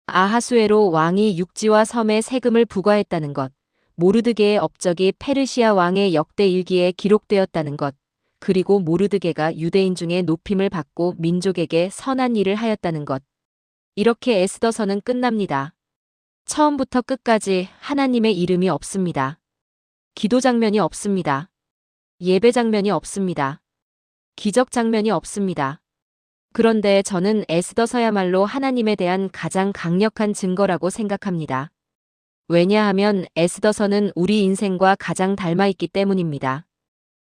아하수에로 왕이 육지와 섬에 세금을 부과했다는 것, 모르드게의 업적이 페르시아 왕의 역대 일기에 기록되었다는 것, 그리고 모르드게가 유대인 중에 높임을 받고 민족에게 선한 일을 하였다는 것. 이렇게 에스더서는 끝납니다. 처음부터 끝까지 하나님의 이름이 없습니다. 기도 장면이 없습니다. 예배 장면이 없습니다. 기적 장면이 없습니다. 그런데 저는 에스더서야말로 하나님에 대한 가장 강력한 증거라고 생각합니다. 왜냐하면 에스더서는 우리 인생과 가장 닮아있기 때문입니다.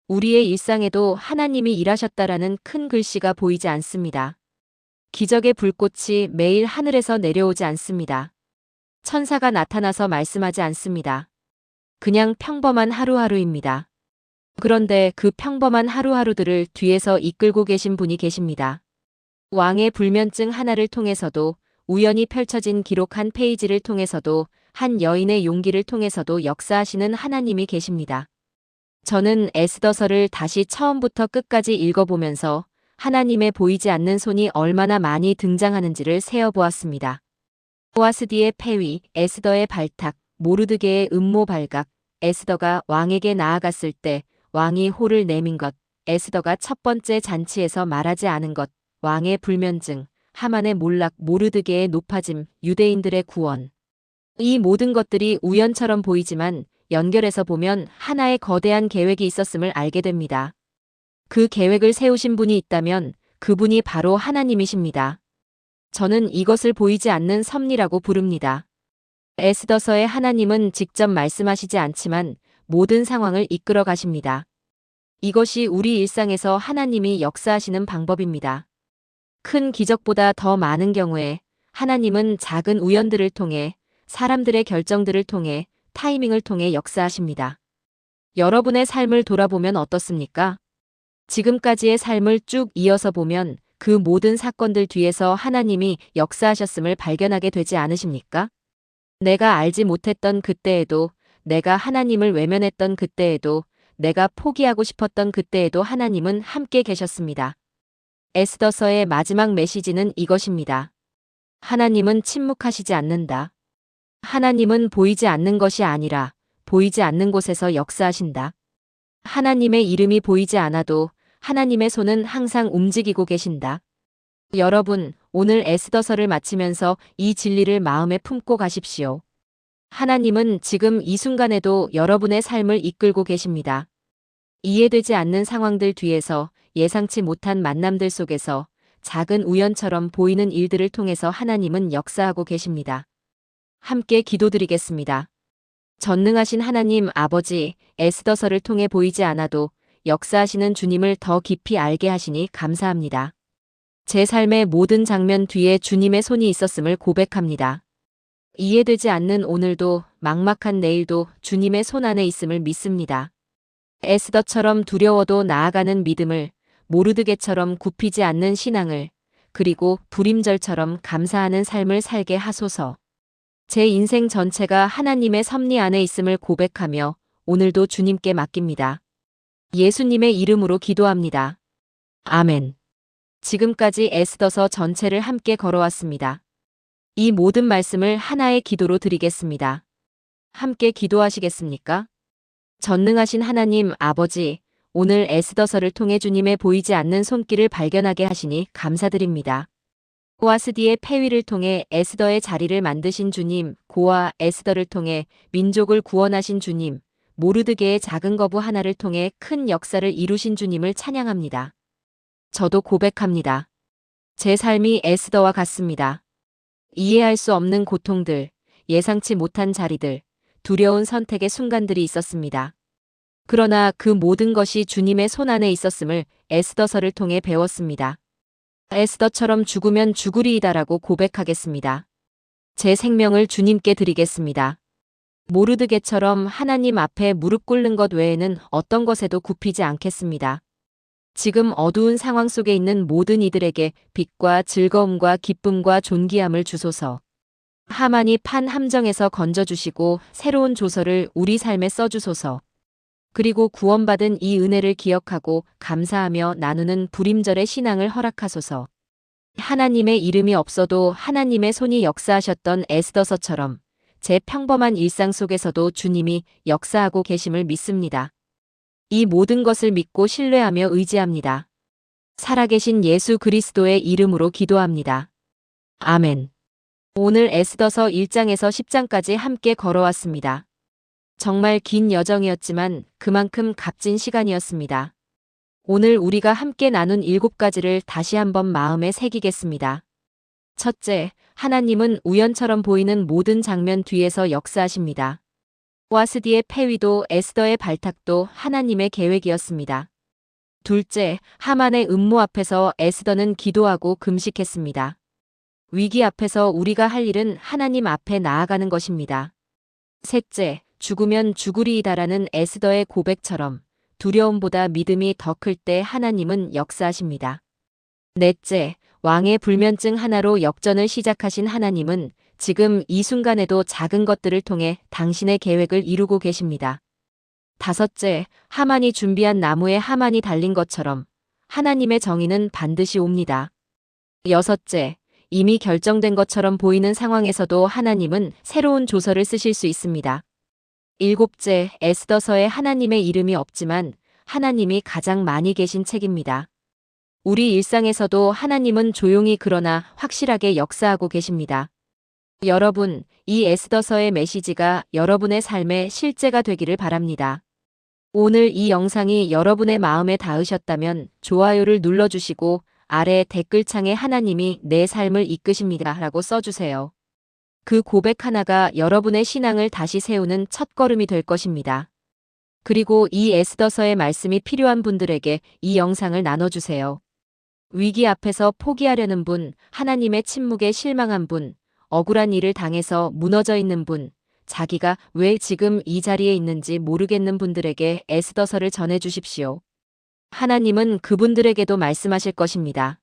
우리의 일상에도 하나님이 일하셨다라는 큰 글씨가 보이지 않습니다. 기적의 불꽃이 매일 하늘에서 내려오지 않습니다. 천사가 나타나서 말씀하지 않습니다. 그냥 평범한 하루하루입니다. 그런데 그 평범한 하루하루들을 뒤에서 이끌고 계신 분이 계십니다. 왕의 불면증 하나를 통해서도, 우연히 펼쳐진 기록 한 페이지를 통해서도, 한 여인의 용기를 통해서도 역사하시는 하나님이 계십니다. 저는 에스더서를 다시 처음부터 끝까지 읽어보면서 하나님의 보이지 않는 손이 얼마나 많이 등장하는지를 세어보았습니다. 보아스디의 폐위, 에스더의 발탁, 모르드게의 음모 발각, 에스더가 왕에게 나아갔을 때 왕이 호를 내민 것, 에스더가 첫 번째 잔치에서 말하지 않은 것, 왕의 불면증, 하만의 몰락, 모르드게의 높아짐, 유대인들의 구원. 이 모든 것들이 우연처럼 보이지만 연결해서 보면 하나의 거대한 계획이 있었음을 알게 됩니다. 그 계획을 세우신 분이 있다면 그분이 바로 하나님이십니다. 저는 이것을 보이지 않는 섭리라고 부릅니다. 에스더서의 하나님은 직접 말씀하시지 않지만 모든 상황을 이끌어 가십니다. 이것이 우리 일상에서 하나님이 역사하시는 방법입니다. 큰 기적보다 더 많은 경우에 하나님은 작은 우연들을 통해, 사람들의 결정들을 통해, 타이밍을 통해 역사하십니다. 여러분의 삶을 돌아보면 어떻습니까? 지금까지의 삶을 쭉 이어서 보면 그 모든 사건들 뒤에서 하나님이 역사하셨음을 발견하게 되지 않으십니까? 내가 알지 못했던 그때에도, 내가 하나님을 외면했던 그때에도, 내가 포기하고 싶었던 그때에도 하나님은 함께 계셨습니다. 에스더서의 마지막 메시지는 이것입니다. 하나님은 침묵하시지 않는다. 하나님은 보이지 않는 것이 아니라 보이지 않는 곳에서 역사하신다. 하나님의 이름이 보이지 않아도 하나님의 손은 항상 움직이고 계신다. 여러분, 오늘 에스더서를 마치면서 이 진리를 마음에 품고 가십시오. 하나님은 지금 이 순간에도 여러분의 삶을 이끌고 계십니다. 이해되지 않는 상황들 뒤에서, 예상치 못한 만남들 속에서, 작은 우연처럼 보이는 일들을 통해서 하나님은 역사하고 계십니다. 함께 기도드리겠습니다. 전능하신 하나님 아버지, 에스더서를 통해 보이지 않아도 역사하시는 주님을 더 깊이 알게 하시니 감사합니다. 제 삶의 모든 장면 뒤에 주님의 손이 있었음을 고백합니다. 이해되지 않는 오늘도, 막막한 내일도 주님의 손 안에 있음을 믿습니다. 에스더처럼 두려워도 나아가는 믿음을, 모르드게처럼 굽히지 않는 신앙을, 그리고 불임절처럼 감사하는 삶을 살게 하소서. 제 인생 전체가 하나님의 섭리 안에 있음을 고백하며 오늘도 주님께 맡깁니다. 예수님의 이름으로 기도합니다. 아멘. 지금까지 에스더서 전체를 함께 걸어왔습니다. 이 모든 말씀을 하나의 기도로 드리겠습니다. 함께 기도하시겠습니까? 전능하신 하나님 아버지, 오늘 에스더서를 통해 주님의 보이지 않는 손길을 발견하게 하시니 감사드립니다. 와스디의 폐위를 통해 에스더의 자리를 만드신 주님, 고아 에스더를 통해 민족을 구원하신 주님, 모르드게의 작은 거부 하나를 통해 큰 역사를 이루신 주님을 찬양합니다. 저도 고백합니다. 제 삶이 에스더와 같습니다. 이해할 수 없는 고통들, 예상치 못한 자리들, 두려운 선택의 순간들이 있었습니다. 그러나 그 모든 것이 주님의 손 안에 있었음을 에스더서를 통해 배웠습니다. 에스더처럼 죽으면 죽으리이다라고 고백하겠습니다. 제 생명을 주님께 드리겠습니다. 모르드게처럼 하나님 앞에 무릎 꿇는 것 외에는 어떤 것에도 굽히지 않겠습니다. 지금 어두운 상황 속에 있는 모든 이들에게 빛과 즐거움과 기쁨과 존귀함을 주소서. 하만이 판 함정에서 건져주시고 새로운 조서를 우리 삶에 써주소서. 그리고 구원받은 이 은혜를 기억하고 감사하며 나누는 불임절의 신앙을 허락하소서. 하나님의 이름이 없어도 하나님의 손이 역사하셨던 에스더서처럼 제 평범한 일상 속에서도 주님이 역사하고 계심을 믿습니다. 이 모든 것을 믿고 신뢰하며 의지합니다. 살아계신 예수 그리스도의 이름으로 기도합니다. 아멘. 오늘 에스더서 1장에서 10장까지 함께 걸어왔습니다. 정말 긴 여정이었지만 그만큼 값진 시간이었습니다. 오늘 우리가 함께 나눈 7가지를 다시 한번 마음에 새기겠습니다. 첫째, 하나님은 우연처럼 보이는 모든 장면 뒤에서 역사하십니다. 와스디의 폐위도 에스더의 발탁도 하나님의 계획이었습니다. 둘째, 하만의 음모 앞에서 에스더는 기도하고 금식했습니다. 위기 앞에서 우리가 할 일은 하나님 앞에 나아가는 것입니다. 셋째, 죽으면 죽으리이다라는 에스더의 고백처럼 두려움보다 믿음이 더 클 때 하나님은 역사하십니다. 넷째, 왕의 불면증 하나로 역전을 시작하신 하나님은 지금 이 순간에도 작은 것들을 통해 당신의 계획을 이루고 계십니다. 다섯째, 하만이 준비한 나무에 하만이 달린 것처럼 하나님의 정의는 반드시 옵니다. 여섯째, 이미 결정된 것처럼 보이는 상황에서도 하나님은 새로운 조서를 쓰실 수 있습니다. 일곱째, 에스더서에 하나님의 이름이 없지만 하나님이 가장 많이 계신 책입니다. 우리 일상에서도 하나님은 조용히 그러나 확실하게 역사하고 계십니다. 여러분, 이 에스더서의 메시지가 여러분의 삶의 실제가 되기를 바랍니다. 오늘 이 영상이 여러분의 마음에 닿으셨다면 좋아요를 눌러주시고 아래 댓글창에 하나님이 내 삶을 이끄십니다 라고 써주세요. 그 고백 하나가 여러분의 신앙을 다시 세우는 첫걸음이 될 것입니다. 그리고 이 에스더서의 말씀이 필요한 분들에게 이 영상을 나눠주세요. 위기 앞에서 포기하려는 분, 하나님의 침묵에 실망한 분, 억울한 일을 당해서 무너져 있는 분, 자기가 왜 지금 이 자리에 있는지 모르겠는 분들에게 에스더서를 전해주십시오. 하나님은 그분들에게도 말씀하실 것입니다.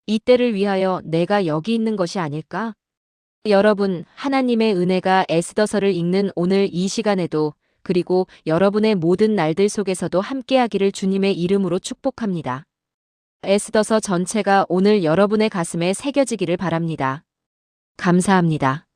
이 때를 위하여 내가 여기 있는 것이 아닐까? 여러분, 하나님의 은혜가 에스더서를 읽는 오늘 이 시간에도 그리고 여러분의 모든 날들 속에서도 함께하기를 주님의 이름으로 축복합니다. 에스더서 전체가 오늘 여러분의 가슴에 새겨지기를 바랍니다. 감사합니다.